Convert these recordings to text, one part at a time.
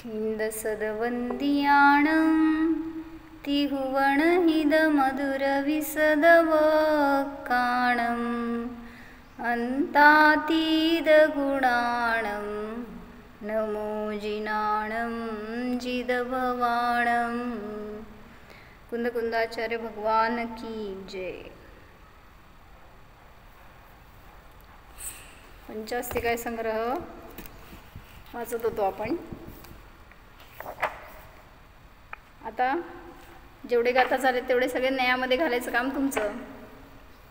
हिंदसदवंदियाणं तिहुवणहिदमधुरविसदवक्काणम् अन्तातीदगुणाणं नमो जिनाणं जिदभवाणं। कुंदकुंदाचार्य भगवान की जय। पंचास्तिकाय संग्रह वाचत होतो आपण। आता जेवढे गाथा झाले तेवढे सगळे नयामध्ये घालायचं काम तुमचं।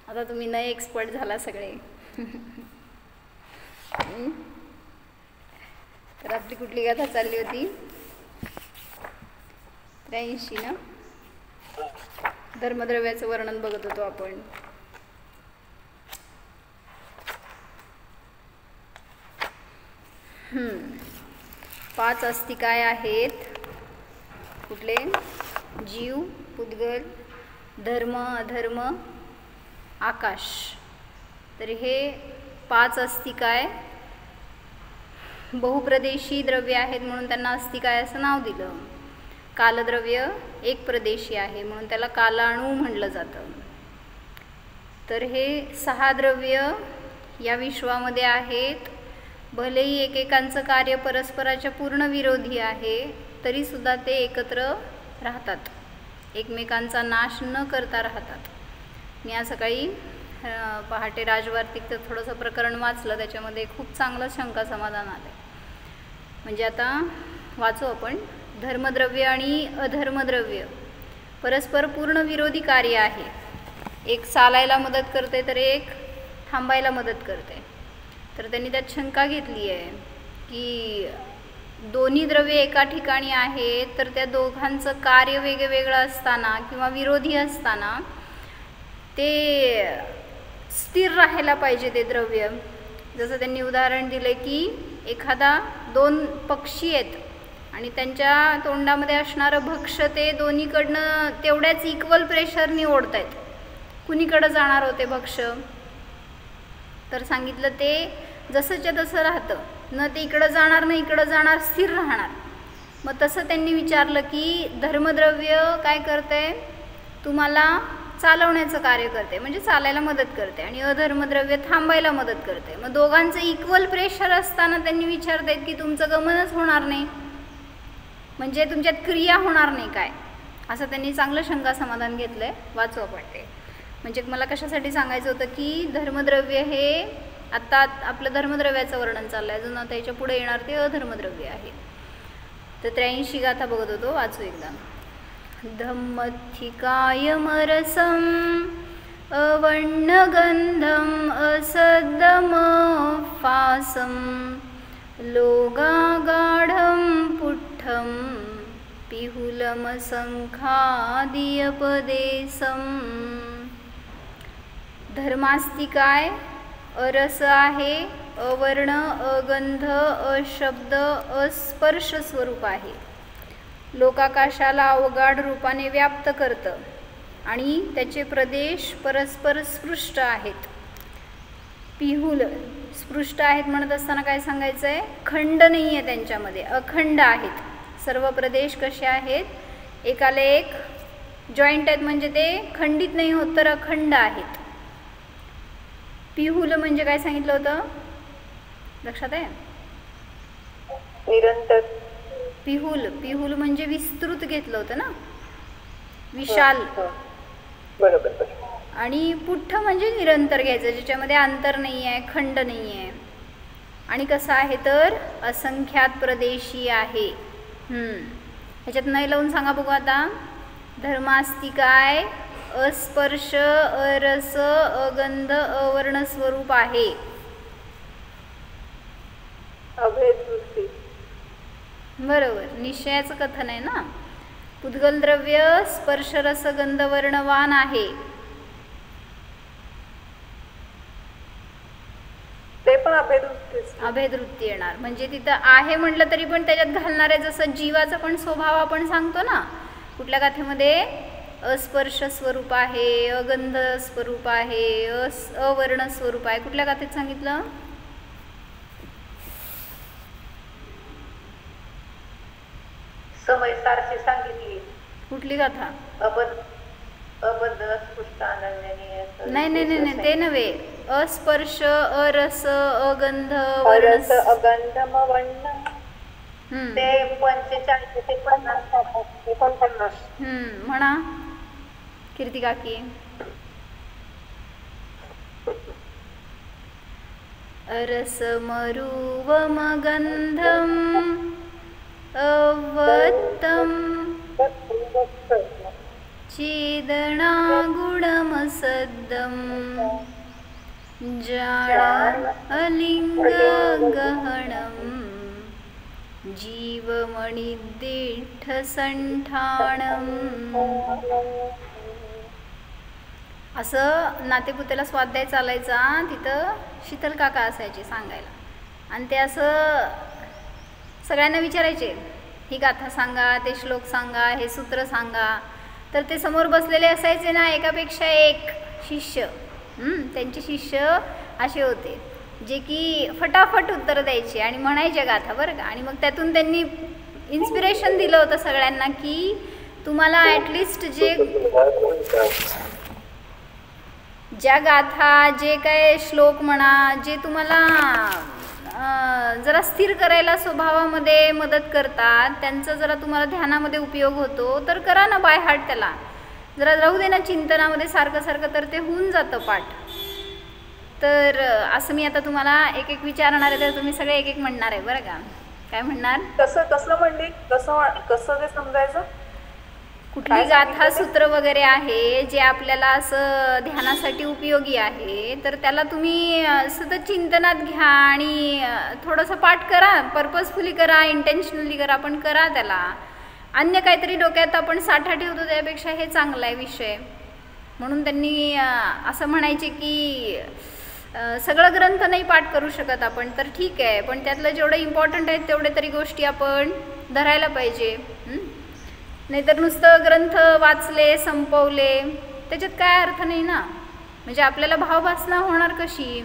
आता तुम्ही नये एक्सपर्ट झाला सगळे। तर आपली कुठली गाथा चालली होती? 83 ना? धर्मद्रव्याचं वर्णन बघत होतो आपण। पाच अस्तिकाय आहेत। कुठले? जीव, पुद्गल, धर्म, अधर्म, आकाश। तर हे पाच अस्तिकाय बहुप्रदेशी द्रव्य आहेत म्हणून त्यांना अस्तिकाय असं नाव दिलं। कालद्रव्य एक प्रदेशी आहे म्हणून त्याला कालाणू म्हणलं जातं। तर हे 6 द्रव्य या विश्वामध्ये आहेत। भलेही एकेकांचं कार्य परस्पराच्या पूर्ण विरोधी आहे तरी सुद्धा ते एकत्र राहतात, एकमेकांचा नाश न करता राहतात। मी आज सकाळी पहाटे राजवार्तिकचं थोडंसं प्रकरण वाचलं, त्याच्यामध्ये खूप चांगलं शंका समाधान आलं। म्हणजे आता वाचू आपण। धर्मद्रव्य आणि अधर्मद्रव्य परस्पर पूर्ण विरोधी कार्य आहे। एक चालायला मदत करते तर एक थांबायला मदत करते। तर त्यांनी त्यात शंका घेतली आहे की दोन्ही द्रव्य एका ठिकाणी आहेत तर त्या दोघांचं कार्य वेगवेगळं असताना किंवा विरोधी असताना ते स्थिर राहायला पाहिजे ते द्रव्य। जसं त्यांनी उदाहरण दिले की एखादा 2 पक्षी आहेत आणि त्यांच्या तोंडामध्ये असणारं भक्ष्य ते दोन्हीकडनं तेवढ्याच इक्वल प्रेशरनी ओढत आहेत। कुणीकडं जाणार होते भक्ष्य? तर सांगितलं ते जसंच्या तसं राहतं, न ते इकडं जाणार न इकडं जाणार, स्थिर राहणार। मग तसं त्यांनी विचारलं की धर्मद्रव्य काय करते? तुम्हाला चालवण्याचं कार्य करते, म्हणजे चालायला मदत करते, आणि अधर्मद्रव्य थांबायला मदत करते। मग दोघांचं इक्वल प्रेशर असताना त्यांनी विचारतायत की तुमचं गमनच होणार नाही, म्हणजे तुमच्यात क्रिया होणार नाही काय? असं त्यांनी चांगलं शंका समाधान घेतलंय। वाचू आपण ते। म्हणजे मला कशासाठी सांगायचं होतं की धर्मद्रव्य हे आत्ता आपलं धर्मद्रव्याचं वर्णन चाललं आहे, अजून आता याच्या पुढे येणार ते अधर्मद्रव्य आहे। तर 83 गाथा बघत होतो, वाचू एकदा। धम्मथिकायमरसम अवण्णगंधम असद्दमफासम लोगागाढं पुट्ठं पिहुलमसंखादियपदेशम। धर्मास्तिकाय अरस आहे, अवर्ण, अगंध, अशब्द, अस्पर्श स्वरूप आहे। लोकाकाशाला अवगाढ रूपाने व्याप्त करतं आणि त्याचे प्रदेश परस्पर स्पृष्ट आहेत। पिहुल स्पृष्ट आहेत म्हणत असताना काय सांगायचं आहे? खंड नाही आहे त्यांच्यामध्ये, अखंड आहेत। सर्व प्रदेश कसे आहेत? एकाला एक जॉईंट आहेत, म्हणजे ते खंडित नाही होत तर अखंड आहेत। पिहुल म्हणजे काय सांगितलं होतं? लक्षात आहे? निरंतर। पिहुल म्हणजे विस्तृत घेतलं होतं ना, विशाल। बरोबर। आणि पुट्ठ म्हणजे निरंतर घ्यायचं, ज्याच्यामध्ये अंतर नाही आहे, खंड नाही आहे। आणि कसं आहे तर असंख्यात प्रदेशी आहे। ह्याच्यात नाही लावून सांगा बघू आता। धर्मास्तिकाय अस्पर्श, अरस, अगंध, अवर्ण स्वरूप आहे। अभेदवृत्ती। बरोबर, निश्चयाचं कथन आहे ना। पुद्गल द्रव्य स्पर्श, रस, गंध वर्णवान आहे। ते पण अभेदवृत्ती येणार। म्हणजे तिथं आहे म्हटलं तरी पण त्याच्यात घालणारे, जसं जीवाचा पण स्वभाव आपण सांगतो ना कुठल्या गाथेमध्ये, अस्पर्श स्वरूप आहे, अगंध स्वरूप आहे, अवर्ण स्वरूप आहे। कुठल्या गाथेत सांगितलं? समयसारशी सांगितली. कुठली गाथा? अबद्ध स्पष्ट अनन्याने. नाही नाही नाही नाही, ते नव्हे. अस्पर्श अरस अगंध अरस अगंधम वर्ण. ते 45 ते 50. म्हणा कीर्ती काकी. अरसमरुवमगन्धम् अवत्तं चेदनागुणमसद्दं जाण अलिङ्गगहनं जीवमणिदीठसंठाणम्. असं नातेपुतेला स्वाध्याय चालायचा, तिथं शीतल काका असायचे सांगायला. आणि ते असं सगळ्यांना विचारायचे, ही गाथा सांगा, ते श्लोक सांगा, हे सूत्र सांगा. तर ते समोर बसलेले असायचे ना, एकापेक्षा एक शिष्य. त्यांचे शिष्य असे होते जे की फटाफट उत्तर द्यायचे आणि म्हणायचे गाथा बरं का. आणि मग त्यातून त्यांनी इन्स्पिरेशन दिलं होतं सगळ्यांना की तुम्हाला ॲटलिस्ट ज्या गाथा, जे काय श्लोक म्हणा, जे तुम्हाला जरा स्थिर करायला स्वभावामध्ये मदत करतात, त्यांचा जरा तुम्हाला ध्यानामध्ये उपयोग होतो, तर करा ना बाय हार्ट. त्याला जरा राहू दे ना चिंतनामध्ये सारखं सारखं, तर ते होऊन जातं पाठ. तर असं मी आता तुम्हाला एक एक विचारणार आहे, तर तुम्ही सगळे एक एक म्हणणार आहे बरं का. काय म्हणणार? कसं म्हणले, कसं ते समजायचं? कुठली गाथा सूत्र वगैरे आहे जे आपल्याला असं ध्यानासाठी उपयोगी आहे, तर त्याला तुम्ही सतत चिंतनात घ्या आणि थोडंसं पाठ करा, पर्पजफुली करा, इंटेन्शनली करा, पण करा त्याला. अन्य काहीतरी डोक्यात आपण साठा ठेवतो त्यापेक्षा हे चांगला आहे विषय. म्हणून त्यांनी असं म्हणायचे की सगळं ग्रंथ नाही पाठ करू शकत आपण, तर ठीक आहे, पण त्यातलं जेवढं इम्पॉर्टंट आहेत तेवढे तरी गोष्टी आपण धरायला पाहिजे. नाहीतर नुसतं ग्रंथ वाचले संपवले त्याच्यात काय अर्थ नाही ना. म्हणजे आपल्याला भावभासना होणार कशी.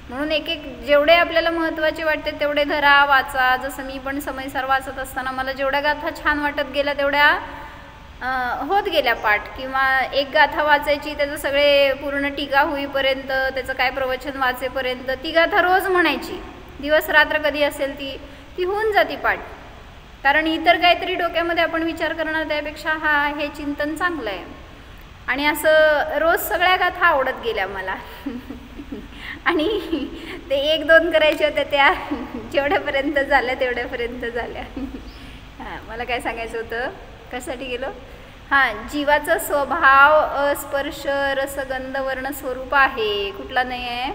म्हणून एक एक जेवढे आपल्याला महत्त्वाचे वाटते तेवढे धरा, वाचा. जसं मी पण समयसार वाचत असताना मला जेवढ्या गाथा छान वाटत गेल्या तेवढ्या होत गेल्या पाठ. किंवा एक गाथा वाचायची, त्याचं सगळे पूर्ण टीका होईपर्यंत, त्याचं काय प्रवचन वाचेपर्यंत ती गाथा रोज म्हणायची. दिवस रात्र कधी असेल ती होऊन जाती पाठ. कारण इतर काहीतरी डोक्यामध्ये आपण विचार करणार त्यापेक्षा हे चिंतन चांगलं आहे. आणि असं रोज सगळ्या गाथा आवडत गेल्या मला. आणि ते 1-2 करायच्या होत्या, त्या जेवढ्यापर्यंत झाल्या तेवढ्यापर्यंत झाल्या. मला काय सांगायचं होतं, कशासाठी गेलो. जीवाचा स्वभाव अस्पर्श रसगंध वर्ण स्वरूप आहे. कुठला नाही आहे?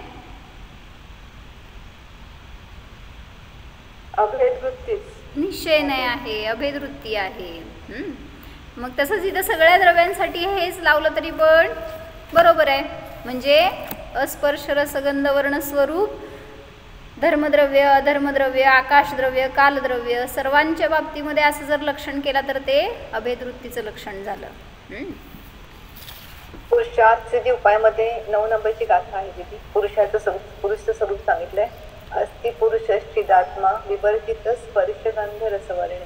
निश्चय नाही आहे, अभेदवृत्ती आहे. मग तसंच इथं सगळ्या द्रव्यांसाठी हेच लावलं तरी पण बरोबर आहे. म्हणजे अस्पर्श रसगंध वर्ण स्वरूप, धर्मद्रव्य अधर्मद्रव्य आकाशद्रव्य कालद्रव्य सर्वांच्या बाबतीमध्ये असं जर लक्षण केलं तर ते अभेदवृत्तीचं लक्षण झालं. पुरुषार्थ सिद्धी उपायामध्ये 9 नंबरची गाथा आहे तिथे पुरुषाचं स्वरूप सांगितलंय. अस्ति पुरुषश्चिदात्मा विवर्जित स्पर्श गंध रसवर्णे.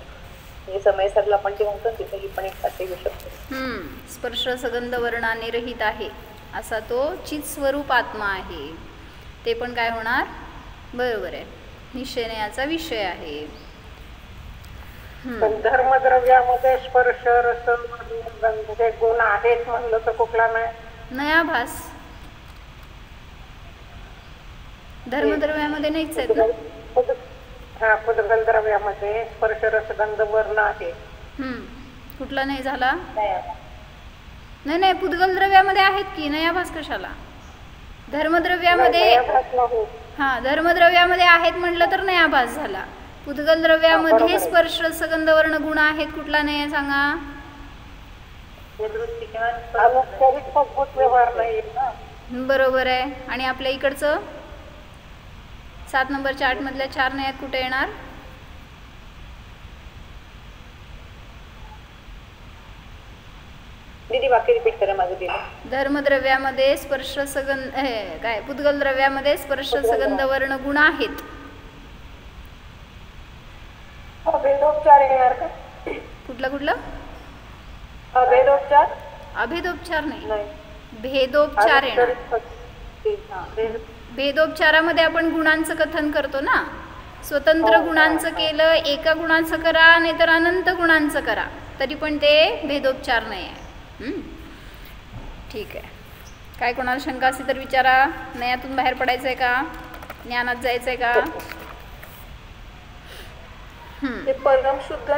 म्हणजे समयसारला आपण ते म्हणतो तिथे ही पण एक गाथा घेऊ शकतो. स्पर्श रसगंध वर्णाने रहित आहे असा तो चित स्वरूप आत्मा आहे. ते पण काय होणार? बरोबर आहे, निश्चयाचा विषय आहे. धर्मद्रव्यामध्ये स्पर्श रस गंध हे गुण आहेत म्हणलं तर कुठला नाही? नयाभास. धर्मद्रव्यामध्ये नाहीच आहेत ना. पुद्गल द्रव्यामध्ये स्पर्श रस गंध वर्ण आहे. कुठला नाही झाला? नाही, पुद्गल द्रव्यामध्ये आहेत की, नयाभास कशाला? धर्मद्रव्यामध्ये धर्मद्रव्यामध्ये आहेत म्हटलं तर नयाभास झाला. पुद्गल द्रव्यामध्ये स्पर्श रसगंध वर्ण गुण आहेत. कुठला नाही सांगा? बरोबर आहे. आणि आपल्या इकडचं 7 नंबरच्या 8 मधल्या 4 नयात कुठे येणार? धर्मद्रव्यामध्ये स्पर्श रसगंध काय पुद्गल द्रव्यामध्ये स्पर्श रसगंध वर्ण गुण आहेत. कुठलं अभेदोपचार अभेदोपचार नाही, नाही भेदोपचार येणार. हां, भेदोपचारामध्ये आपण गुणांचं कथन करतो ना. स्वतंत्र गुणांचं केलं, एका गुणाचं करा नाहीतर अनंत गुणांचं करा, तरी पण ते भेदोपचार नाही आहे. ठीक आहे. काय कोणाला शंका असेल तर विचारा. नयातून बाहेर पडायचं आहे का, ज्ञानात जायचं आहे का? ते परम शुद्ध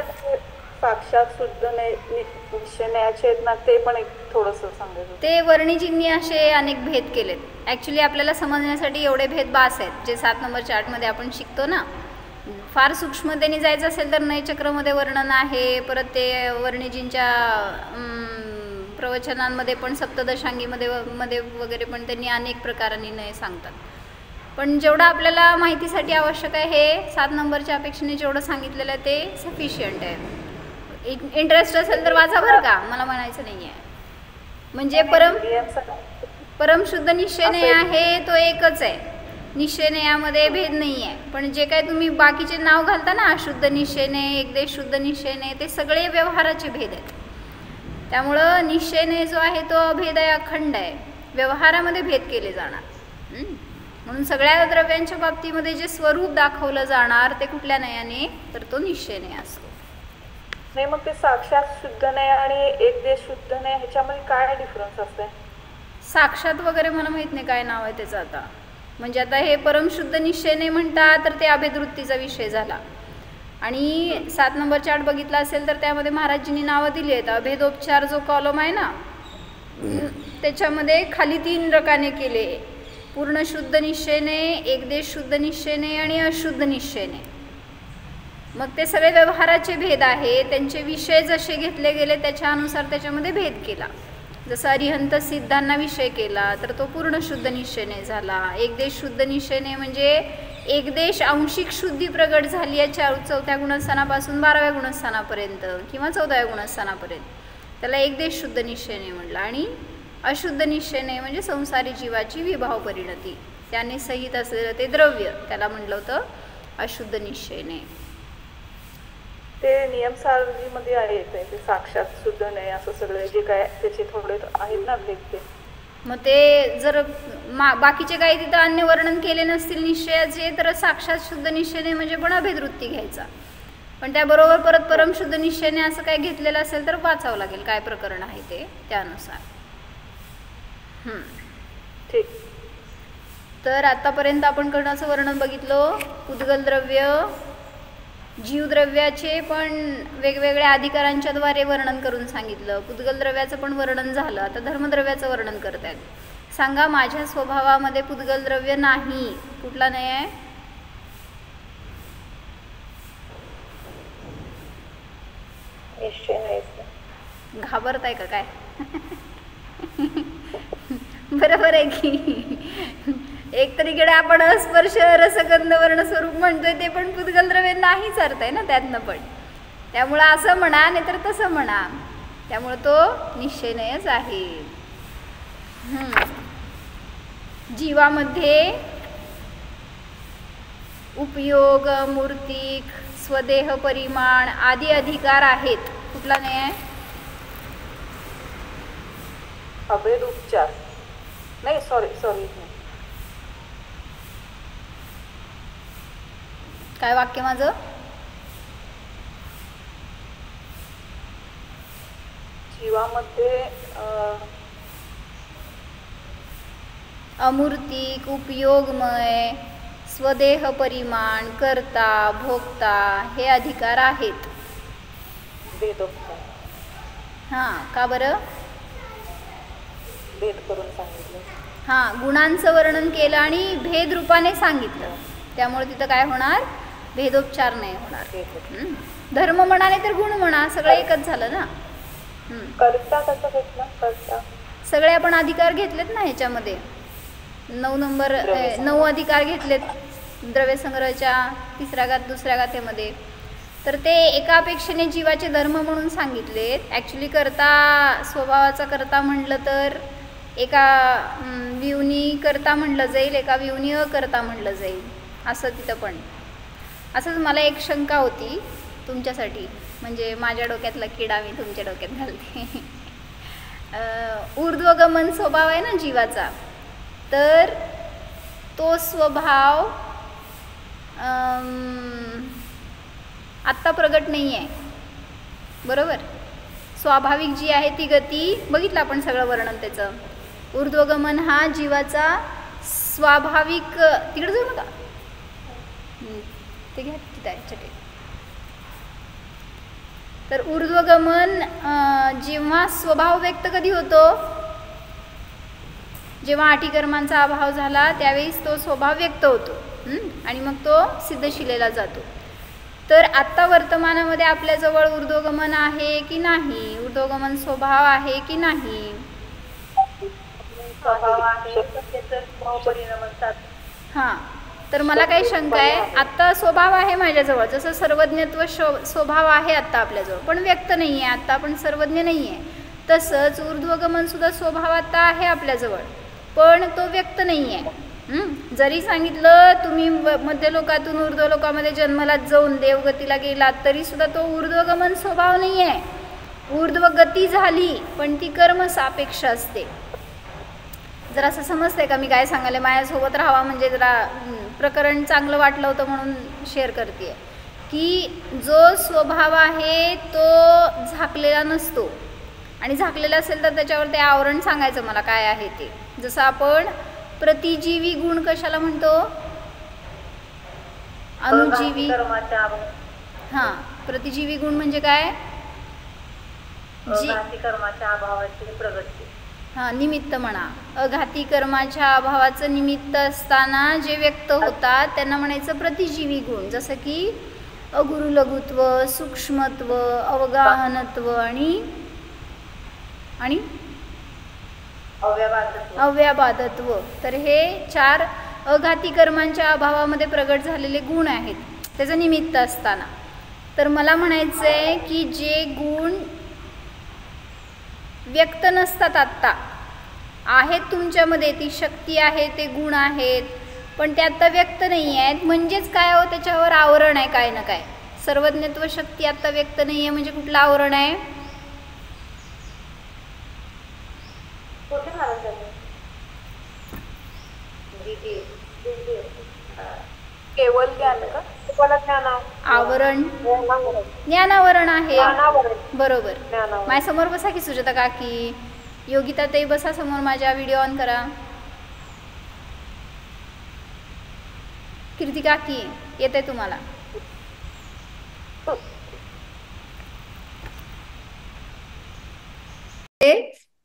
साक्षात शुद्ध निश्चय न्यायाचे आहेत ना, ते पण एक थोडंसं सांगायचं. ते वर्णिजींनी असे अनेक भेद केलेत. ॲक्च्युली आपल्याला समजण्यासाठी एवढे भेद बास आहेत, जे 7 नंबर चार्टमध्ये आपण शिकतो ना. फार सूक्ष्मतेने जायचं असेल तर नयचक्रमध्ये वर्णन आहे. परत ते वर्णिजींच्या प्रवचनांमध्ये पण सप्तदशांगीमध्ये वगैरे पण त्यांनी अनेक प्रकारांनी नय सांगतात. पण जेवढं आपल्याला माहितीसाठी आवश्यक आहे, हे 7 नंबरच्या अपेक्षेने जेवढं सांगितलेलं आहे ते सफिशियंट आहे. इंटरेस्ट असेल तर वाचा बरं का, मला म्हणायचं नाही आहे. म्हणजे परमशुद्ध निश्चय आहे तो एकच आहे, निश्चय यामध्ये भेद नाही आहे. पण जे काय तुम्ही बाकीचे नाव घालता ना, अशुद्ध निश्चय, एकदेश शुद्ध निश्चय, ते सगळे व्यवहाराचे भेद आहेत. त्यामुळं निश्चय जो आहे तो अभेद आहे, अखंड आहे, व्यवहारामध्ये भेद केले जाणार. म्हणून सगळ्या द्रव्यांच्या बाबतीमध्ये जे स्वरूप दाखवलं जाणार ते कुठल्या नयाने, तर तो निश्चय नय असतो. नाही, मग ते साक्षात शुद्ध नय आणि एक देश शुद्ध नय ह्याच्यामध्ये काय डिफरन्स असते? साक्षात वगैरे मला माहित नाही काय नाव आहे त्याचं आता. म्हणजे आता हे परमशुद्ध निश्चय नाही म्हणतात तर ते अभेदवृत्तीचा विषय झाला. आणि 7 नंबर चार्ट बघितला असेल तर त्यामध्ये महाराजजींनी नावं दिली आहेत. अभेदोपचार जो कॉलम आहे ना, त्याच्यामध्ये खाली 3 रकाने केले: पूर्ण शुद्ध निश्चयने, एकदेश शुद्ध निश्चयने आणि अशुद्ध निश्चयने. मग ते सगळे व्यवहाराचे भेद आहे, त्यांचे विषय जसे घेतले गेले त्याच्यानुसार त्याच्यामध्ये भेद केला. जसं अरिहंत सिद्धांना विषय केला तर तो पूर्ण शुद्ध निश्चयने झाला. एकदेश शुद्ध निश्चयने म्हणजे एकदेश आंशिक शुद्धी प्रगट झाली आहे 4थ्या गुणस्थानापासून 12व्या गुणस्थानापर्यंत किंवा 14व्या गुणस्थानापर्यंत, त्याला एकदेश शुद्ध निश्चयने म्हटलं. आणि अशुद्ध निश्चयने म्हणजे संसारी जीवाची विभाव परिणती, त्याने सहित असलेलं ते द्रव्य, त्याला म्हटलं होतं अशुद्ध निश्चयने. ते नियमसारजीमध्ये आहे ते साक्षात शुद्ध नाही असं सगळे जे काय त्याचे थोडे आहेत ना भेद. ते मग ते जर बाकीचे काही तिथं अन्य वर्णन केले नसतील निश्चयाचे तर साक्षात शुद्ध निश्चयने म्हणजे पण अभेदवृत्ती घ्यायचा. पण त्याबरोबर परत परमशुद्ध निश्चयने असं काय घेतलेलं असेल तर वाचावं लागेल काय प्रकरण आहे ते त्यानुसार. ठीक. तर आतापर्यंत आपण कणाचं वर्णन बघितलं. उद्गल द्रव्य, जीवद्रव्याचे पण वेगवेगळ्या अधिकारांच्या द्वारे वर्णन करून सांगितलं. पुद्गल द्रव्याचं पण वर्णन झालं. आता धर्मद्रव्याचं वर्णन करतायत. सांगा, माझ्या स्वभावामध्ये पुद्गल द्रव्य नाही. कुठला नाही आहे? घाबरताय का काय? बरोबर आहे की. एक तरीकडे आपण स्पर्श रसगंध वर्ण स्वरूप म्हणतोय, ते पण पुद्गल द्रव्य नाहीच अर्थ आहे ना त्यातनं पण. त्यामुळं असं म्हणा नाही तर तसं म्हणा, त्यामुळं तो निश्चयच आहे. जीवामध्ये उपयोग, मूर्तिक, स्वदेह परिमाण आदी अधिकार आहेत. कुठला नाही आहे? अभेद उपचार नाही, सॉरी काय वाक्य माझं? जीवामध्ये अमूर्तिक, उपयोगमय, स्वदेह परिमाण, कर्ता, भोक्ता हे अधिकार आहेत. भेदोपचार. हां, का बरं? भेद करून सांगितलं. हां, गुणांचं वर्णन केलं आणि भेद रूपाने सांगितलं, त्यामुळे तिथं काय होणार? भेदोपचार नाही होणार. धर्म म्हणा नाही तर गुण म्हणा, सगळं एकच झालं ना. कर्ता कसं घेतला? कर्ता सगळे आपण अधिकार घेतलेत ना ह्याच्यामध्ये. 9 अधिकार घेतलेत द्रव्यसंग्रहाच्या 3ऱ्या गाथ 2ऱ्या गाथेमध्ये. तर ते एकापेक्षेने जीवाचे धर्म म्हणून सांगितलेत. ॲक्च्युली कर्ता, स्वभावाचा कर्ता म्हणलं तर एका विवनी कर्ता म्हणलं जाईल, एका विवनी अकर्ता म्हणलं जाईल, असं तिथं पण. असंच मला एक शंका होती तुमच्यासाठी, म्हणजे माझ्या डोक्यातला किडा मी तुमच्या डोक्यात घालते. ऊर्ध्वगमन स्वभाव आहे ना जीवाचा, तर तो स्वभाव आत्ता प्रगट नाही आहे, बरोबर. स्वाभाविक जी आहे ती गती बघितलं आपण सगळं वर्णन त्याचं. ऊर्ध्वगमन हा जीवाचा स्वाभाविक, तिकडे जाऊ नका, ते घ्या तिथे आहे चटे. तर ऊर्ध्वगमन जेव्हा स्वभाव व्यक्त कधी होतो, जेव्हा आठी कर्मांचा अभाव झाला त्यावेळेस तो स्वभाव व्यक्त होतो आणि मग तो सिद्धशिलेला जातो. तर आत्ता वर्तमानामध्ये आपल्याजवळ ऊर्ध्वगमन आहे की नाही, ऊर्ध्वगमन स्वभाव आहे की नाही. हां, तर मला काही शंका आहे. आत्ता स्वभाव आहे माझ्याजवळ, जसं सर्वज्ञत्व स्वभाव आहे आत्ता आपल्याजवळ, पण व्यक्त नाही आहे, आत्ता आपण सर्वज्ञ नाही आहे. तसंच ऊर्ध्वगमनसुद्धा स्वभाव आत्ता आहे आपल्याजवळ, पण तो व्यक्त नाही आहे. जरी सांगितलं तुम्ही मध्य लोकातून ऊर्ध्व लोकामध्ये जन्माला जाऊन देवगतीला गेलात, तरीसुद्धा तो ऊर्ध्वगमन स्वभाव नाही आहे. ऊर्ध्वगती झाली पण ती कर्म सापेक्ष असते. जरा असं समजतंय का मी काय सांगायला? माझ्यासोबत राहावा म्हणजे जरा प्रकरण चांगलं वाटलं होतं म्हणून शेअर करते की जो स्वभाव आहे तो झाकलेला नसतो, आणि झाकलेला असेल तर त्याच्यावर ते आवरण सांगायचं मला काय आहे ते. जसं आपण प्रतिजीवी गुण कशाला म्हणतो? अनुजीवी. हां, प्रतिजीवी गुण म्हणजे काय? कर्माच्या अभावाची प्रगती. हां, निमित्त म्हणा. अघाती कर्माच्या अभावाचं निमित्त असताना जे व्यक्त होतात त्यांना म्हणायचं प्रतिजीवी गुण. जसं की अगुरुलघुत्व, सूक्ष्मत्व, अवगाहनत्व आणि अव्याबाधत्व. तर हे 4 अघाती कर्मांच्या अभावामध्ये प्रगट झालेले गुण आहेत त्याचं निमित्त असताना. तर मला म्हणायचं आहे की जे गुण व्यक्त नसतात आत्ता आहेत तुमच्यामध्ये, ती शक्ती आहे, ते गुण आहेत, पण ते आत्ता व्यक्त नाही आहेत, म्हणजेच काय हो, त्याच्यावर आवरण आहे काय ना काय. सर्वज्ञत्व शक्ती आत्ता व्यक्त नाही आहे म्हणजे कुठलं आवरण आहे? केवळ ज्ञान का? आवरण ज्ञानावरण आहे, बरोबर. माझ्यासमोर बसा की सुजाता काकी, योगिता ताई बसा समोर माझ्या, व्हिडिओ ऑन करा. कीर्ती काकी येत आहे तुम्हाला?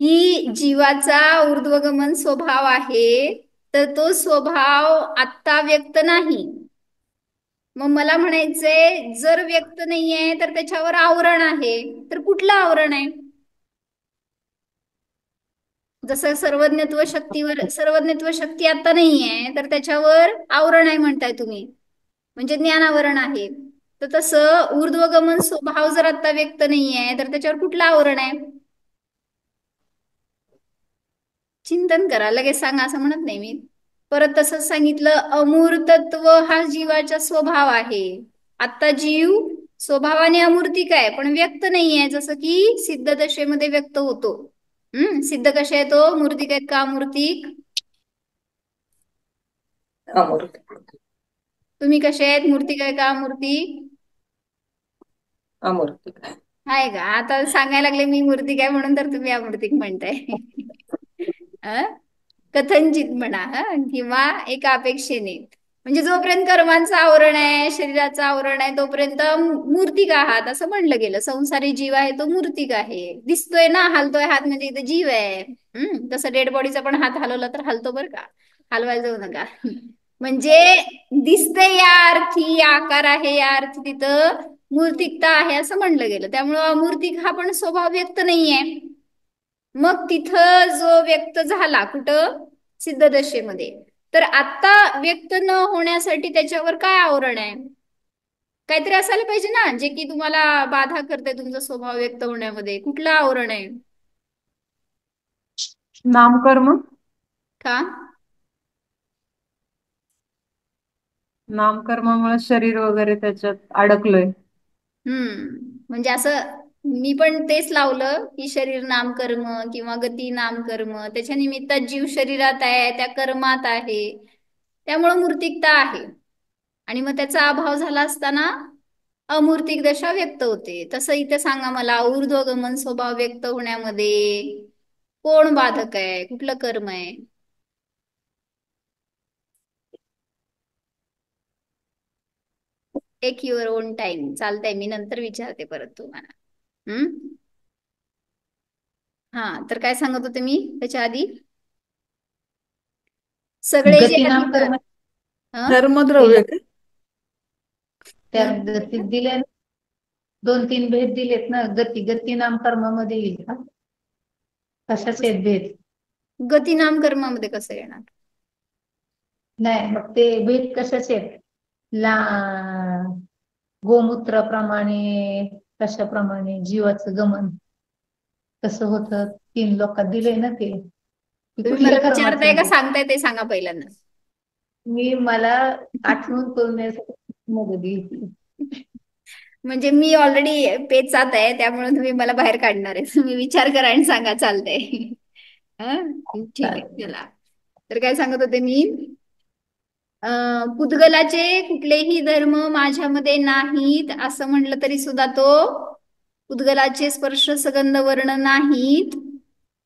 ही जीवाचा ऊर्ध्वगमन स्वभाव आहे, तर तो स्वभाव आत्ता व्यक्त नाही. मग मला म्हणायचंय जर व्यक्त नाहीये तर त्याच्यावर आवरण आहे, तर कुठलं आवरण आहे? जसं सर्वज्ञत्व शक्ती आता नाहीये तर त्याच्यावर आवरण आहे म्हणताय तुम्ही, म्हणजे ज्ञानावरण आहे. तर तसं ऊर्ध्वगमन स्वभाव जर आता व्यक्त नाहीये तर त्याच्यावर कुठलं आवरण आहे? चिंतन करा, लगेच सांगा असं म्हणत नाही मी. परत तसंच सांगितलं अमूर्तत्व हा जीवाचा स्वभाव आहे. आता जीव स्वभावाने अमूर्तिक आहे पण व्यक्त नाही आहे, जसं की सिद्ध दशेमध्ये व्यक्त होतो. सिद्ध कशा आहे तो? मूर्तिक आहेत का अमूर्तिक? तुम्ही कसे आहेत? मूर्तिक आहे का अमूर्तिक? अमूर्तिक आहे का? आता सांगायला लागले मी मूर्तिक आहे म्हणून तर तुम्ही अमूर्तिक म्हणताय. कथनचित म्हणा किंवा एका अपेक्षेने, म्हणजे जोपर्यंत कर्मांचं आवरण आहे, शरीराचं आवरण आहे, तोपर्यंत मूर्तिक आहात असं म्हणलं गेलं. संसारी जीव आहे तो मूर्तिक आहे. दिसतोय ना, हलतोय हात म्हणजे इथं जीव आहे. तसं डेड बॉडीचा पण हात हलवला तर हलतो बरं का, हलवायला जाऊ नका. म्हणजे दिसतंय या अर्थी, आकार आहे या अर्थी तिथं मूर्तिकता आहे असं म्हणलं गेलं. त्यामुळं अमूर्तिक हा पण स्वभाव व्यक्त नाहीये. मग तिथं जो व्यक्त झाला कुठं? सिद्ध दशेमध्ये. तर आता व्यक्त न होण्यासाठी त्याच्यावर काय आवरण आहे? काहीतरी असायला पाहिजे ना, जे की तुम्हाला बाधा करते तुमचा स्वभाव व्यक्त होण्यामध्ये. कुठलं आवरण आहे? नामकर्म. का? नामकर्मामुळे शरीर वगैरे त्याच्यात अडकलोय. म्हणजे असं मी पण तेच लावलं की शरीर नाम कर्म किंवा गती नाम कर्म, त्याच्या निमित्तात जीव शरीरात आहे, त्या कर्मात आहे, त्यामुळं मूर्तिकता आहे. आणि मग त्याचा अभाव झाला असताना अमूर्तिक दशा व्यक्त होते. तसं इथे सांगा मला, ऊर्ध्वगमन स्वभाव व्यक्त होण्यामध्ये कोण बाधक आहे, कुठलं कर्म आहे? टेक युअर ओन टाइम, चालतंय, मी नंतर विचारते परत तुम्हाला. हम्म. हा, तर काय सांगत होते मी त्याच्या आधी? सगळे जे गती नाम अधिकार. कर्म हं? दिलं धर्मद्रव्य का? त्या गतीत दिले ना, 2-3 भेद दिलेत ना. गती नाम कर्मामध्ये येईल का? कशाचे आहेत भेद? गती नाम कर्मामध्ये कसं येणार? नाही, मग ते भेद कशाचे आहेत? ला गोमूत्राप्रमाणे, कशाप्रमाणे जीवाचं गमन कसं होतं, 3 लोकात दिलंय ना ते. की तुम्ही कुठल्या मला कर्माचं विचारताय का आहे? सांगताय ते सांगा पहिल्यांदा. मला आठवण करून द्यायसाठी मदत घेतली. म्हणजे मी ऑलरेडी पेचात आहे, त्यामुळे तुम्ही मला बाहेर काढणार आहे. तुम्ही विचार करा आणि सांगा, चालतंय. हं? ठीक आहे, चला. तर काय सांगत होते मी? पुद्गलाचे कुठलेही धर्म माझ्यामध्ये नाहीत असं म्हटलं तरी सुद्धा तो पुद्गलाचे स्पर्श सगंध वर्ण नाहीत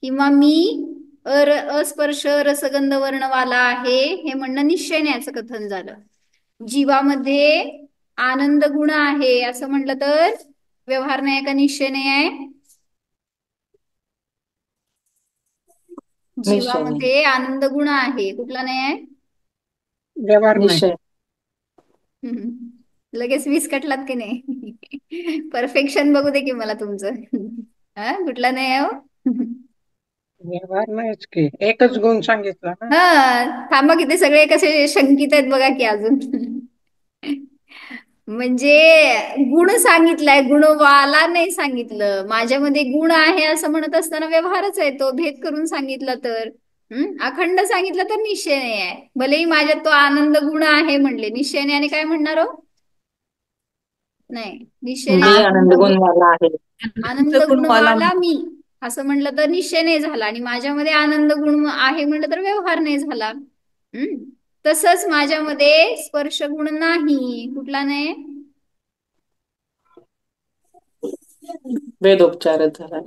किंवा मी अस्पर्श रसगंध वर्णवाला आहे हे म्हणणं निश्चयने याचं कथन झालं. जीवामध्ये आनंद गुण आहे असं म्हटलं तर व्यवहार नाही का निश्चय नाही आहे? जीवामध्ये आनंद गुण आहे, कुठला नाही आहे? व्यवहार नाही. लगेच विस्कटलात की नाही? परफेक्शन बघू दे की मला तुमचं. हा, कुठला नाही आहे हो? व्यवहार नाहीच की, एकच गुण सांगितला ना. हा, थांबा की ते सगळे कसे शंकित आहेत बघा की अजून. म्हणजे गुण सांगितलाय, गुणवाला नाही सांगितलं. माझ्यामध्ये गुण आहे असं म्हणत असताना व्यवहारच आहे तो, भेद करून सांगितलं तर. अखंड सांगितलं तर निश्चय नाही आहे. भलेही माझ्यात तो आनंद गुण आहे म्हणले, निश्चय नाही आणि काय म्हणणार हो? नाही, निश्चय मी नाही. आनंद गुणवाला आहे. आनंद गुणवाला मी असं म्हणलं तर निश्चय नाही झाला, आणि माझ्यामध्ये आनंद गुण आहे म्हणलं तर व्यवहार नाही झाला. तसंच माझ्यामध्ये स्पर्श गुण नाही, कुठला नाही? वेदोपचारच झाला.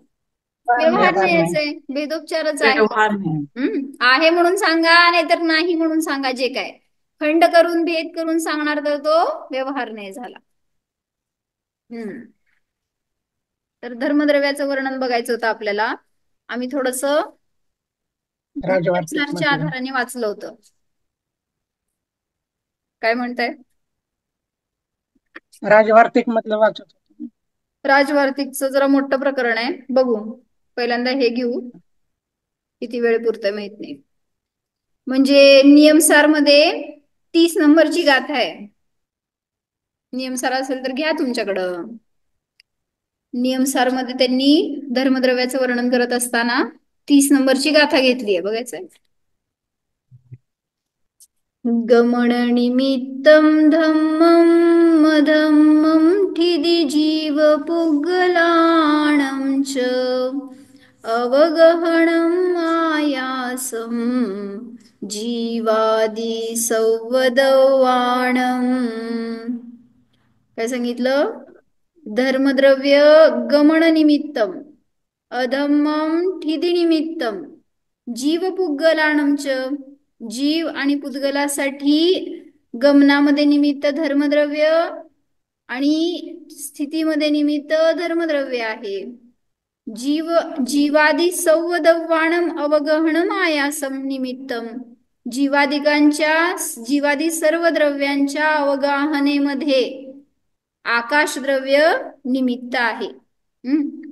व्यवहार व्यवहार नाहीच नाही. आहे, भेदोपचारच आहे. व्यवहार नाही. आहे म्हणून सांगा नाहीतर नाही म्हणून सांगा, जे काय खंड करून भेद करून सांगणार तर तो व्यवहार नाही झाला. तर धर्मद्रव्याचं वर्णन बघायचं होतं आपल्याला. आम्ही थोडस राजवार्तिक च्या मध्ये आधाराने वाचलं होतं. काय म्हणताय? राजवार्तिक मधलं वाचत होतो. राजवार्तिकचं जरा मोठं प्रकरण आहे, बघू. पहिल्यांदा हे घेऊ, किती वेळ पुरतंय माहित नाही. म्हणजे नियमसार मध्ये 30 नंबरची गाथा आहे. नियमसार असेल तर घ्या तुमच्याकडं. नियमसार मध्ये त्यांनी धर्मद्रव्याचं वर्णन करत असताना 30 नंबरची गाथा घेतली आहे, बघायचंय. गमन निमित्तम धम्मम मधम्मम ठिदी जीव पुग्गलाणं च अवगहणं आयासं जीवादि संवदवाणं. काय सांगितलं? धर्मद्रव्य गमन निमित्तम अधम्मम ठिदी निमित्तम जीव पुद्गलाणं च, जीव आणि पुद्गलासाठी गमनामध्ये निमित्त धर्मद्रव्य आणि स्थितीमध्ये निमित्त धर्मद्रव्य आहे. जीवादी संवदवाणम अवगहणम आयासम निमित्तम, जीवादी सर्व द्रव्यांच्या अवगाहनेमध्ये आकाश द्रव्य निमित्त आहे.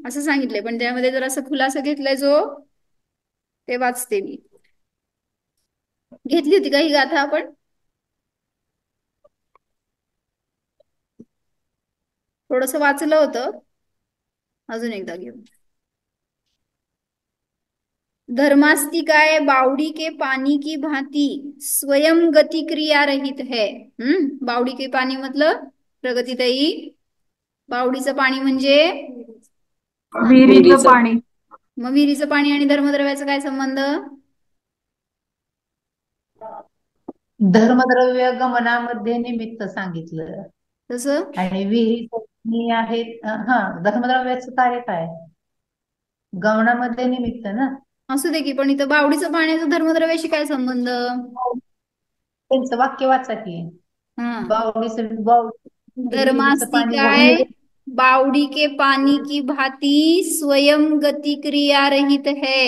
असं सांगितलंय, पण त्यामध्ये जर असं खुलासा घेतलाय जो ते वाचते मी. घेतली होती का ही गाथा आपण? थोडस वाचलं होतं, अजून एकदा घेऊ. धर्मास्तिकाय बावड़ी के पानी की भांति स्वयं गति क्रिया रहित है. बावड़ी के पानी मतलब प्रगतिदायी बावडीचं पाणी म्हणजे विहिरीचं पाणी. मग विहिरीचं पाणी आणि धर्मद्रव्याचा काय संबंध? धर्मद्रव्य गमनामध्ये निमित्त सांगितलं तसं आणि विहिरी आहेत. हा, धर्मद्रव्याचं कार्य काय? गमनामध्ये निमित्त ना. असू दे की, पण इथं बावडीचं पाण्याचा धर्मद्रव्याशी काय संबंध? त्यांचं वाक्य वाचा की. हा, विहिरीचं धर्मास्ती पाणी काय? बावड़ी के पानी की भांति स्वयं गति क्रिया रहित है.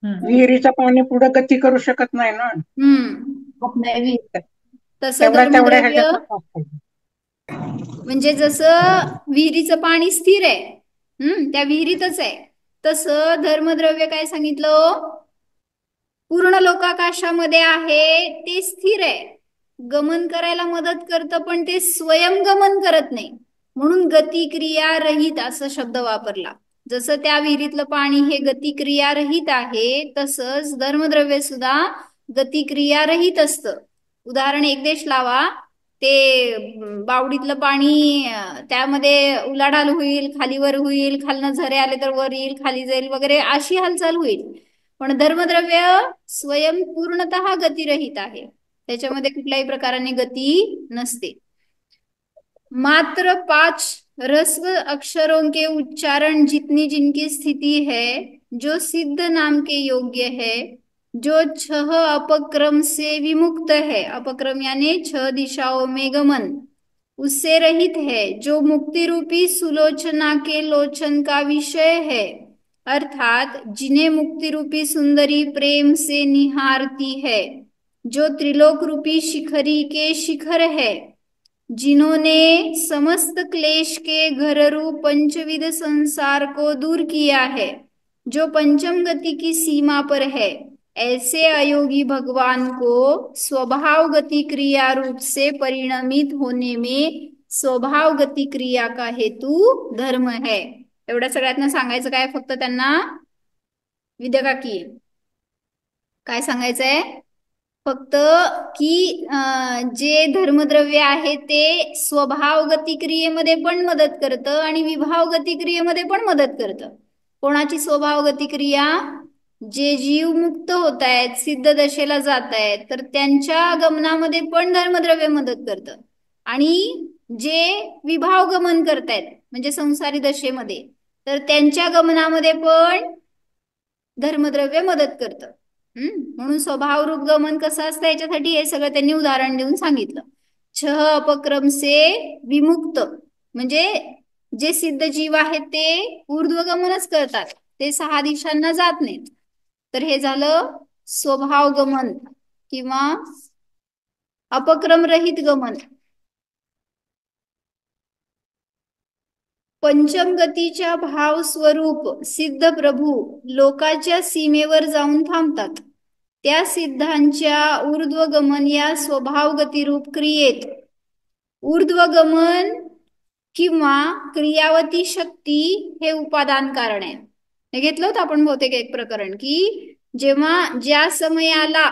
विहिरीचं पाणी पुढे गती करू शकत नाही ना. नाही विहीर. तसं तेवढ्या धर्मद्रव्य ह्याच्यातच असतं. म्हणजे जसं विहिरीचं पाणी स्थिर आहे, त्या विहिरीतच आहे, तसं धर्मद्रव्य काय सांगितलं? पूर्ण लोकाकाशामध्ये आहे, ते स्थिर आहे, गमन करायला मदत करतं, पण ते स्वयं गमन करत नाही, म्हणून गतिक्रिया रहित असा शब्द वापरला. जसं त्या विहिरीतलं पाणी हे गतिक्रिया रहित आहे, तसंच धर्मद्रव्य सुद्धा गतिक्रिया रहित असतं. उदाहरण एक देश लावा, ते बावडीतलं पाणी त्यामध्ये उलाढाल होईल, खालीवर होईल, खालनं झरे आले तर वर येईल, खाली जाईल वगैरे, अशी हालचाल होईल. पण धर्मद्रव्य स्वयं पूर्णतः गतिरहित आहे, त्याच्यामध्ये कुठल्याही प्रकाराने गती नसते. मात्र 5 ह्रस्व अक्षरों के उच्चारण जितनी जिनकी स्थिति है, जो सिद्ध नाम के योग्य है, जो 6 अपक्रम से विमुक्त है, अपक्रम यानी 6 दिशाओं में गमन, उससे रहित है, जो मुक्ति रूपी सुलोचना के लोचन का विषय है, अर्थात जिन्हें मुक्ति रूपी सुंदरी प्रेम से निहारती है, जो त्रिलोक रूपी शिखरी के शिखर है, जिन्होंने समस्त क्लेश के घररू पंचविध संसार को दूर किया है, जो पंचम गति की सीमा पर है, ऐसे अयोगी भगवान को स्वभाव गति क्रिया रूप से परिणमित होने में स्वभाव गति क्रिया का हेतू धर्म है. एवढ्या सगळ्यातनं सांगायचं काय? फक्त त्यांना विद्याकाकी काय सांगायचंय? फक्त की जे धर्मद्रव्य आहे ते स्वभाव गतिक्रियेमध्ये पण मदत करतं आणि विभाव गतिक्रियेमध्ये पण मदत करतं. कोणाची स्वभाव गतिक्रिया? जे जीव मुक्त होत आहेत, सिद्ध दशेला जात आहेत, तर त्यांच्या गमनामध्ये पण धर्मद्रव्य मदत करतं. आणि जे विभाव गमन करतायत म्हणजे संसारी दशेमध्ये, तर त्यांच्या गमनामध्ये पण धर्मद्रव्य मदत करतं. म्हणून स्वभावरूप गमन कसं असतं याच्यासाठी हे सगळं त्यांनी उदाहरण देऊन सांगितलं. 6 अपक्रम से विमुक्त म्हणजे जे सिद्ध जीव आहेत ते ऊर्ध्वगमनच करतात, ते 6 दिशांना जात नाहीत. तर हे झालं स्वभाव गमन किंवा अपक्रम रहित गमन. पंचम गतीच्या भाव स्वरूप सिद्ध प्रभू लोकाच्या सीमेवर जाऊन थांबतात. त्या सिद्धांच्या ऊर्ध्वगमन या स्वभाव गतिरूप क्रियेत ऊर्ध्वगमन किंवा क्रियावती शक्ती हे उपादान कारण आहे. हे घेतलं होतं आपण बहुतेक एक प्रकरण, की जेव्हा ज्या समयाला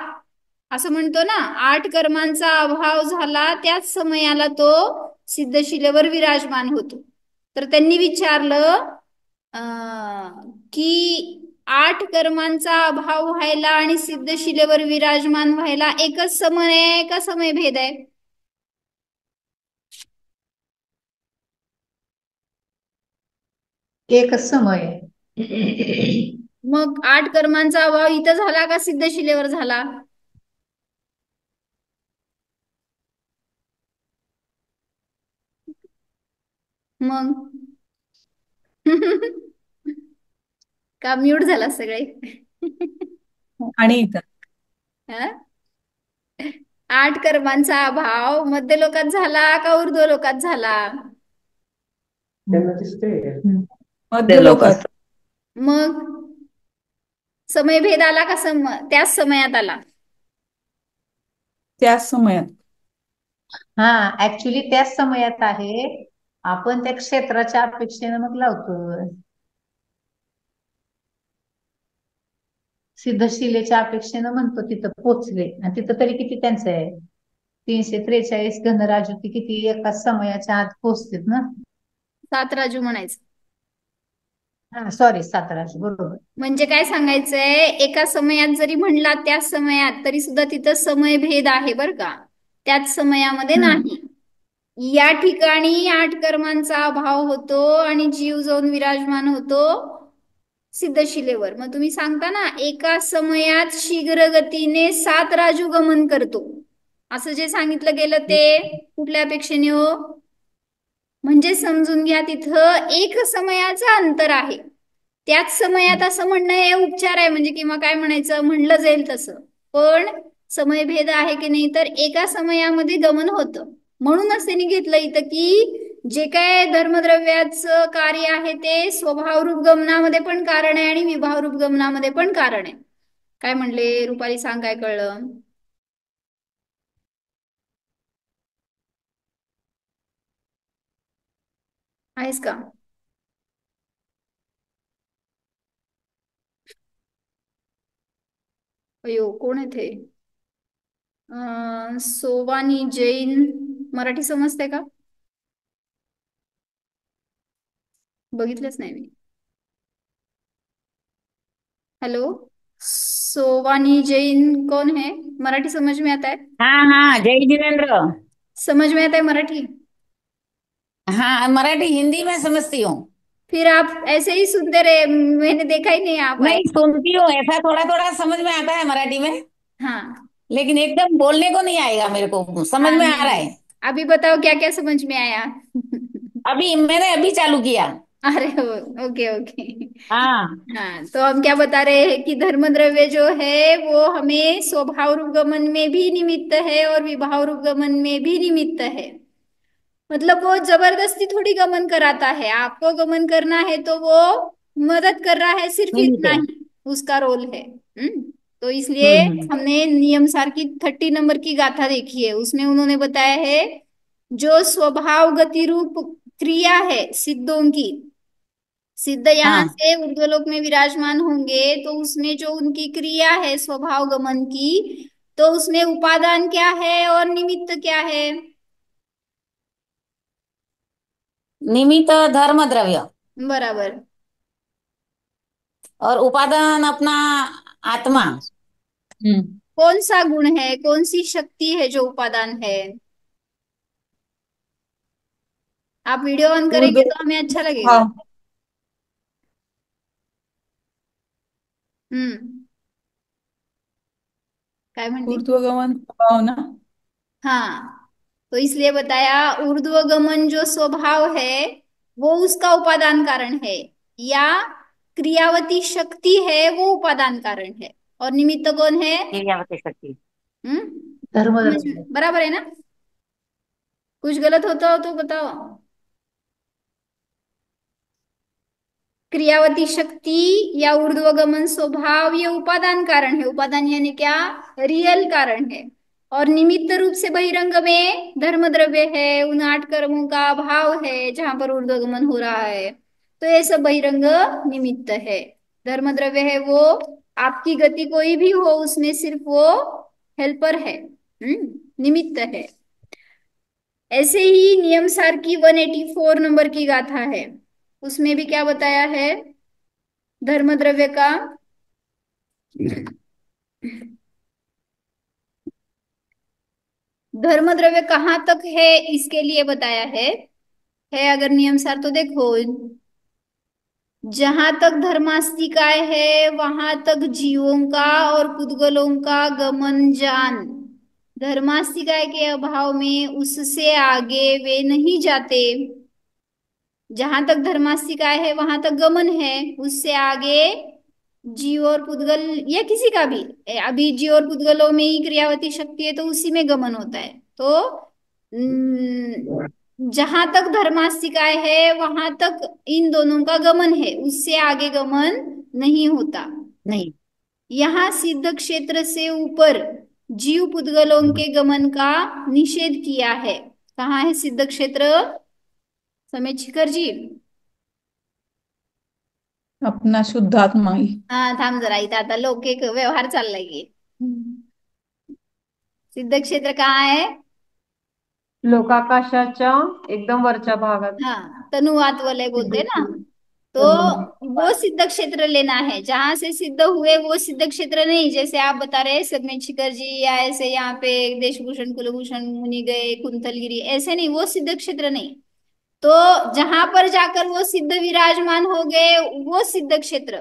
असं म्हणतो ना 8 कर्मांचा अभाव झाला, त्याच समयाला तो सिद्धशिलेवर विराजमान होतो. तर त्यांनी विचारलं की 8 कर्मांचा अभाव व्हायला आणि सिद्धशिलेवर विराजमान व्हायला एकच समय आहे का समय भेद आहे? एकच समय. मग 8 कर्मांचा अभाव इथं झाला का सिद्धशिलेवर झाला? मग का म्यूट झाला सगळे? आणि इथं 8 कर्मांचा अभाव मध्य लोकात झाला का ऊर्ध्व लोकात झाला? मध्य लोकात. मग समय भेद आला का त्याच समयात आला? त्याच समयात. हा, ऍक्च्युली त्याच समयात आहे. आपण त्या क्षेत्राच्या अपेक्षेने मग लावतो. सिद्धशिलेच्या अपेक्षेनं म्हणतो तिथं पोचले, आणि तिथं तरी किती त्यांचं आहे? 343 घनराजू ती किती एका समयाच्या आत पोहोचतात ना. 7 राजू म्हणायचं. हा सॉरी 7 राजू बरोबर. म्हणजे काय सांगायचंय, एका समयात जरी म्हणला त्याच समयात, तरी सुद्धा तिथं समय भेद आहे बर का, त्याच समयामध्ये नाही. या ठिकाणी 8 कर्मांचा अभाव होतो आणि जीव जाऊन विराजमान होतो सिद्धशिलेवर. मग तुम्ही सांगता ना, एका समयात शीघ्र गतीने 7 राजू गमन करतो, असं जे सांगितलं गेलं ते कुठल्या अपेक्षेने हो? म्हणजे समजून घ्या, तिथं एक समयाचं अंतर आहे, त्याच समयात असं म्हणणं हे उपचार आहे, म्हणजे किंवा काय म्हणायचं, म्हणलं जाईल तसं. पण समय भेद आहे की नाही, तर एका समयामध्ये गमन होतं. म्हणूनच त्यांनी घेतलं इथं की जे काय धर्मद्रव्याचं कार्य आहे ते स्वभाव रूप गमनामध्ये पण कारण आहे आणि विभाव रूप गमनामध्ये पण कारण आहे. काय म्हणले रुपाली, सांग काय कळलं? आहेस का? अयो कोण आहे ते? सोवानी जैन, मराठी समजते का? बघितलंच नाही मी. हेलो, सोवानी जैन कौन है? मराठी समझ में आता है? हाँ हाँ, जय जिनेन्द्र। समझ में आता है मराठी? हाँ, मराठी हिंदी में समझती हूँ। फिर आप ऐसे ही सुनते रहे, मैंने देखा ही नहीं आप आए। नहीं, सुनती हूँ, ऐसा थोड़ा थोड़ा समझ में आता है मराठी में, हाँ लेकिन एकदम बोलने को नहीं आएगा मेरे को, समझ हाँ, में आ नहीं रहा नहीं, है। अभी बताओ क्या क्या समझ में आया? मैंने अभी चालू किया। अरे ओके ओके। हाँ हाँ, तो हम क्या बता रहे हैं कि धर्मद्रव्य जो है वो हमें स्वभाव रूप गमन में भी निमित्त है और विभाव रूप गमन में भी निमित्त है। मतलब वो जबरदस्ती थोड़ी गमन कराता है, आपको गमन करना है तो वो मदद कर रहा है, सिर्फ निमित्त इतना है। ही उसका रोल है। तो इसलिए हम्म। हमने नियम सार की 30 नंबर की गाथा देखी है, उसमें उन्होंने बताया है जो स्वभाव गति रूप क्रिया है सिद्धों की, सिद्ध यहाँ हाँ, से ऊर्ध्वलोक में विराजमान होंगे तो उसमें जो उनकी क्रिया है स्वभाव गमन की, तो उसमें उपादान क्या है और निमित्त क्या है? निमित्त धर्म द्रव्य बराबर। और उपादान अपना आत्मा। कौन सा गुण है, कौन सी शक्ति है जो उपादान है? आप वीडियो ऑन करेंगे तो हमें अच्छा लगेगा। हाँ, हम्म, काय म्हणते? ऊर्ध्वगमन स्वभाव ना. हाँ, तो इसलिए बताया ऊर्ध्वगमन जो स्वभाव है वो उसका उपादान कारण है, या क्रियावती शक्ति है वो उपादान कारण है, और निमित्त कौन है? क्रियावती शक्ति। धर्मद्रव्य. बराबर है ना? कुछ गलत होता हो तो बताओ। क्रियावती शक्ति या ऊर्ध्वगमन स्वभाव ये उपादान कारण है, उपादान यानी क्या? रियल कारण है। और निमित्त रूप से बहिरंग में धर्मद्रव्य है, उन 8 कर्मों का अभाव है जहां पर ऊर्ध्वगमन हो रहा है, तो ये सब बहिरंग निमित्त है। धर्मद्रव्य है वो आपकी गति कोई भी हो उसमें सिर्फ वो हेल्पर है, निमित्त है। ऐसे ही नियम सार की 184 नंबर की गाथा है, उसमें भी क्या बताया है धर्मद्रव्य का? धर्मद्रव्य कहाँ तक है इसके लिए बताया है अगर नियम सार तो देखो, जहां तक धर्मास्तिकाय है वहां तक जीवों का और पुद्गलों का गमन जान, धर्मास्तिकाय के अभाव में उससे आगे वे नहीं जाते। जहां तक धर्मास्तिकाय है वहां तक गमन है, उससे आगे जीव और पुद्गल या किसी का भी, अभी जीव और पुद्गलों में ही क्रियावती शक्ति है तो उसी में गमन होता है। तो जहां तक धर्मास्तिकाय है वहां तक इन दोनों का गमन है, उससे आगे गमन नहीं होता। नहीं, यहाँ सिद्ध क्षेत्र से ऊपर जीव पुद्गलों के गमन का निषेध किया है। कहाँ है सिद्ध क्षेत्र समेत शिखर जी? अपना शुद्ध आत्मा ही. हा थांब जरा, इथं आता लौकिक व्यवहार चाललाय की. सिद्ध क्षेत्र कहाँ है? लोकाकाशाच्या एकदम वरच्या भागात। हाँ, तनुवात वाले बोलते ना, तो वो सिद्ध क्षेत्र लेना है, जहां से सिद्ध हुए वो सिद्ध क्षेत्र नहीं। जैसे आप बता रहे हैं सदमेत शिखर जी या ऐसे यहाँ पे देशभूषण कुलभूषण मुनि गए कुंतलगिरी, ऐसे नहीं, वो सिद्ध क्षेत्र नहीं। तो जहां पर जाकर वो सिद्ध विराजमान हो गए वो सिद्ध क्षेत्र,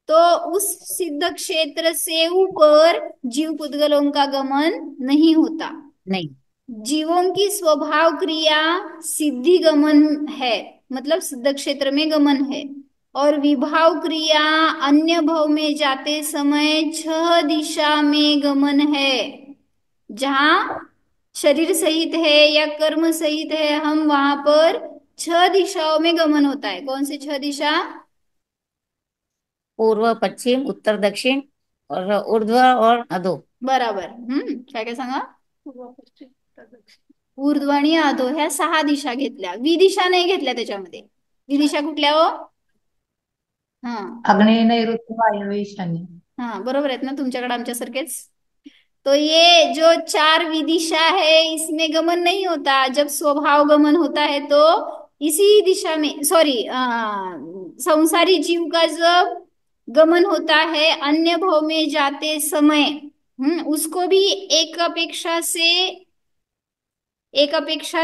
तो उस सिद्ध क्षेत्र से ऊपर जीव पुद्गलों का गमन नहीं होता। नहीं। जीवों की स्वभाव क्रिया सिद्धि गमन है, मतलब सिद्ध क्षेत्र में गमन है। और विभाव क्रिया अन्य भव में जाते समय 6 दिशा में गमन है। जहां शरीर सहित है या कर्म सहित है हम, वहां पर 6 दिशाओं में गमन होता है। कौन सी 6 दिशा? पूर्व, पश्चिम, उत्तर, दक्षिण और ऊर्ध्व और अधो। बराबर। काय काय सांगा? ऊर्ध्व आणि अधो ह्या 6 दिशा घेतल्या, विदिशा नाही घेतल्या त्याच्यामध्ये। विदिशा कुठल्या हो? हा आग्नेय, नैऋत्य, वायव्य, ईशान्य। हाँ, बरोबर आहेत ना तुमच्याकडे आमच्यासारखेच। तो ये जो 4 विदिशा है इसमें गमन नहीं होता। जब स्वभाव गमन होता है तो इसी दिशा में, सॉरी, संसारी जीव का जब गमन होता है अन्य भव में जाते समय, उसको भी एक अपेक्षा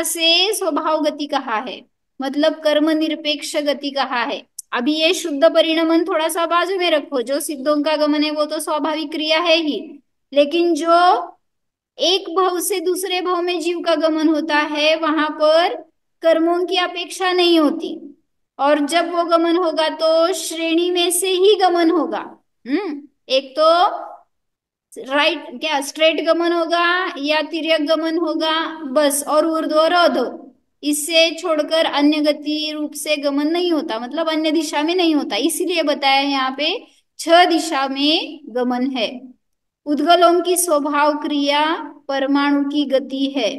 से स्वभाव गति कहा है, मतलब कर्म निरपेक्ष गति कहा है। अभी ये शुद्ध परिणमन थोड़ा सा बाजू में रखो, जो सिद्धों का गमन है वो तो स्वाभाविक क्रिया है ही, लेकिन जो एक भव से दूसरे भव में जीव का गमन होता है वहां पर कर्मों की अपेक्षा नहीं होती। और जब वो गमन होगा तो श्रेणी में से ही गमन होगा। एक तो राइट क्या स्ट्रेट गमन होगा या तिर्यक गमन होगा बस, और ऊर्ध्व और अधो, इससे छोड़कर अन्य गति रूप से गमन नहीं होता, मतलब अन्य दिशा में नहीं होता। इसीलिए बताया यहाँ पे 6 दिशा में गमन है। उद्गलों की स्वभाव क्रिया परमाणु की गति है।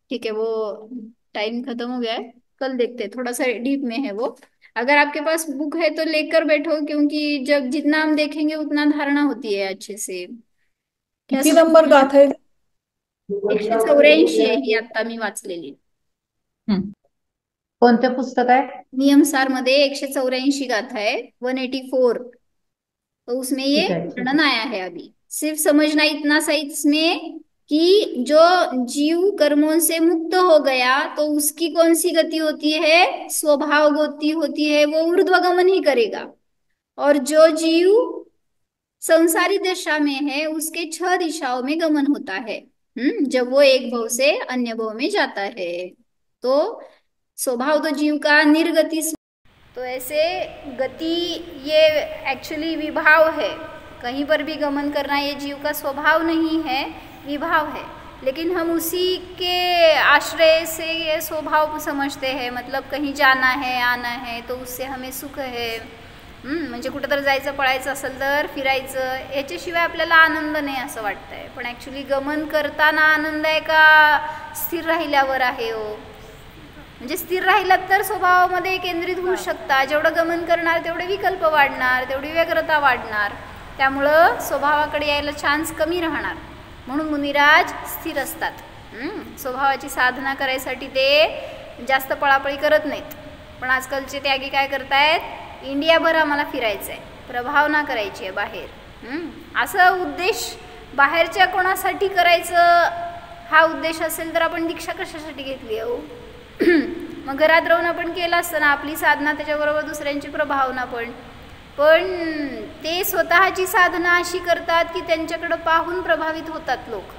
ठीक है, वो टाइम खत्म हो गया है, कल देखते हैं, थोड़ा सा डीप में है वो। अगर आपके पास बुक है तो लेकर बैठो, क्योंकि जब जितना हम देखेंगे उतना धारणा होती है अच्छे से। क्या किती नंबर गाथा आहे? 184 आहे ही आता मी वाचलेली। कोणतं पुस्तक आहे? नियमसार मध्ये 184 गाथा है, 184। तो उसमें ये ठीक है, ठीक है। वर्णन आया है। अभी सिर्फ समझना इतना सा इसमें कि जो जीव कर्मों से मुक्त हो गया तो उसकी कौन सी गति होती है? स्वभाव गति होती है, वो ऊर्ध्वगमन ही करेगा। और जो जीव संसारी दशा में है उसके 6 दिशाओं में गमन होता है, जब वो एक भव से अन्य भव में जाता है। तो स्वभाव तो जीव का निर्गति, तो ऐसे गति ये एक्चुअली विभाव है। कहीं पर भी गमन करना ये जीव का स्वभाव नहीं है, विभाव है। लेकिन हम उसी के आश्रय से ये स्वभाव समझते हैं, मतलब कहीं जाना है आना है तो उससे हमें सुख है। म्हणजे कुठं तर जायचं पळायचं असेल तर फिरायचं, याच्याशिवाय आपल्याला आनंद नाही असं वाटतंय। पण ॲक्च्युली गमन करताना आनंद आहे का स्थिर राहिल्यावर आहे हो? म्हणजे स्थिर राहिलात तर स्वभावामध्ये केंद्रित होऊ शकता। जेवढं गमन करणार तेवढे विकल्प वाढणार, तेवढी व्यग्रता वाढणार, त्यामुळं स्वभावाकडे यायला चान्स कमी राहणार। म्हणून मुनिराज स्थिर असतात। स्वभावाची साधना करायसाठी ते जास्त पळापळी करत नाहीत। पण आजकालचे त्यागी काय करतायत? इंडियाभर आम्हाला फिरायचं आहे, प्रभावना करायची आहे बाहेर। असं उद्देश बाहेरच्या कोणासाठी करायचं हा उद्देश असेल तर आपण दीक्षा कशासाठी घेतली आहे हो? मग घरात राहून आपण केलं असतं ना आपली साधना, त्याच्याबरोबर दुसऱ्यांची प्रभावना पण ते स्वतःची साधना अशी करतात की त्यांच्याकडे पाहून प्रभावित होतात लोक।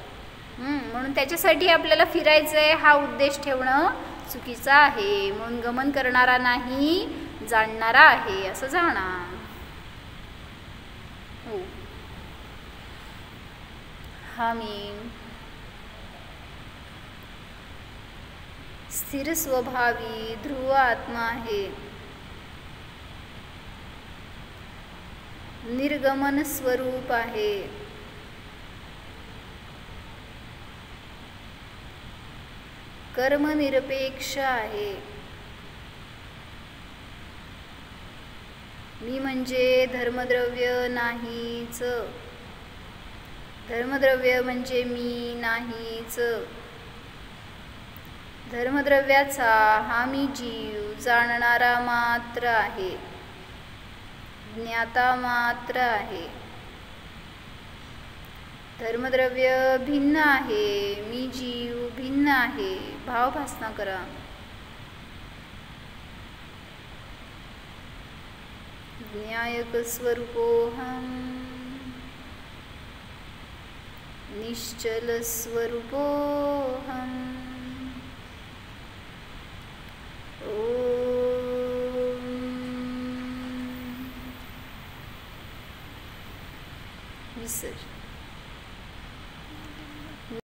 म्हणून त्याच्यासाठी आपल्याला फिरायचं आहे हा उद्देश ठेवणं चुकीचं आहे। म्हणून गमन करणारा नाही, जाणणारा आहे असं जाणा। हो, हा मी स्थिर स्वभावी ध्रुव आत्मा आहे, निर्गमन स्वरूप आहे, कर्मनिरपेक्ष आहे। मी म्हणजे धर्मद्रव्य नाहीच, धर्मद्रव्य म्हणजे मी नाहीच, धर्मद्रव्याचा हा मी जीव जाणणारा मात्र आहे, ज्ञाता मात्र आहे. धर्मद्रव्य भिन्न आहे, मी जीव भिन्न आहे. भावभासना करा. ज्ञायक स्वरूपोऽहम्, निश्चल स्वरूपोऽहम्. ओम विसर्जन.